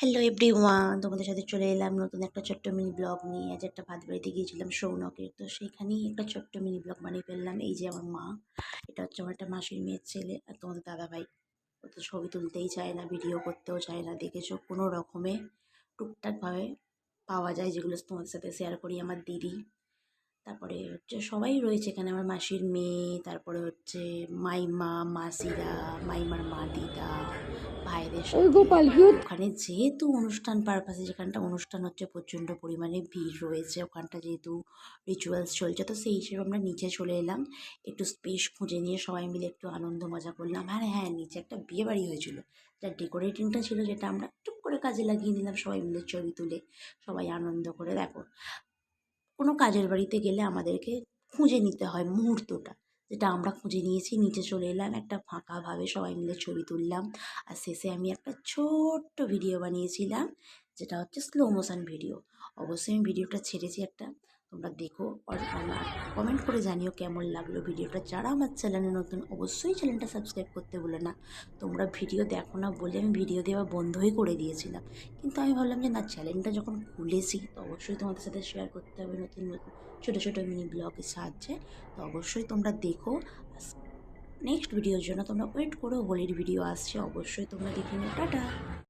Hello everyone, তোমাদের সাথে চলে এলাম নতুন একটা ছোট্ট মিনি ব্লগ নিয়ে। আজ একটা ভাত বাড়িতে গিয়েছিলাম সৌনকের, তো সেইখানেই একটা ছোট্ট মিনি ব্লগ বানিয়ে ফেললাম। এই যে আমার মা, এটা হচ্ছে আমার একটা মাসির মেয়ের ছেলে, আর তোমাদের দাদা ভাই। ও তো ছবি তুলতেই চায় না, ভিডিও করতেও চায় না, দেখেছো কোনো রকমে টুকটাকভাবে পাওয়া যায় যেগুলো তোমাদের সাথে শেয়ার করি। আমার দিদি, তারপরে হচ্ছে সবাই রয়েছে এখানে, আমার মাসির মেয়ে, তারপরে হচ্ছে মাইমা, মাসিরা, মাইমার মা, দিদা, ভাইদের সাথে। ওখানে যেহেতু অনুষ্ঠান পারপাসে, যেখানটা অনুষ্ঠান হচ্ছে, প্রচণ্ড পরিমাণে ভিড় রয়েছে ওখানটা, যেহেতু রিচুয়ালস চলছে, তো সেই হিসেবে আমরা নিচে চলে এলাম। একটু স্পেস খুঁজে নিয়ে সবাই মিলে একটু আনন্দ মজা করলাম। আর হ্যাঁ, নিচে একটা বিয়ে বাড়ি হয়েছিল, যার ডেকোরেটিংটা ছিল, যেটা আমরা টুক করে কাজে লাগিয়ে নিলাম সবাই মিলে ছবি তুলে, সবাই আনন্দ করে। দেখো, কোনো কাজের বাড়িতে গেলে আমাদেরকে খুঁজে নিতে হয় মুহূর্তটা, যেটা আমরা খুঁজে নিয়েছি। নিচে চলে এলাম, একটা ফাঁকাভাবে সবাই মিলে ছবি তুললাম। আর শেষে আমি একটা ছোট্ট ভিডিও বানিয়েছিলাম, যেটা হচ্ছে স্লো মোশন ভিডিও। অবশ্যই আমি ভিডিওটা ছেড়েছি একটা, তোমরা দেখো। আর আমার কমেন্ট করে জানিও কেমন লাগলো ভিডিওটা। যারা আমার চ্যানেলে নতুন, অবশ্যই চ্যানেলটা সাবস্ক্রাইব করতে ভুলো না। তোমরা ভিডিও দেখো না বলে আমি ভিডিও দেওয়া বন্ধই করে দিয়েছিলাম, কিন্তু আমি ভাবলাম যে না, চ্যানেলটা যখন খুলেছি তো অবশ্যই তোমাদের সাথে শেয়ার করতে হবে নতুন নতুন ছোটো ছোটো মিনি ব্লগের সাহায্যে। তো অবশ্যই তোমরা দেখো। নেক্সট ভিডিওর জন্য তোমরা ওয়েট করো, হোলির ভিডিও আসছে, অবশ্যই তোমরা দেখে নিও। টাটা।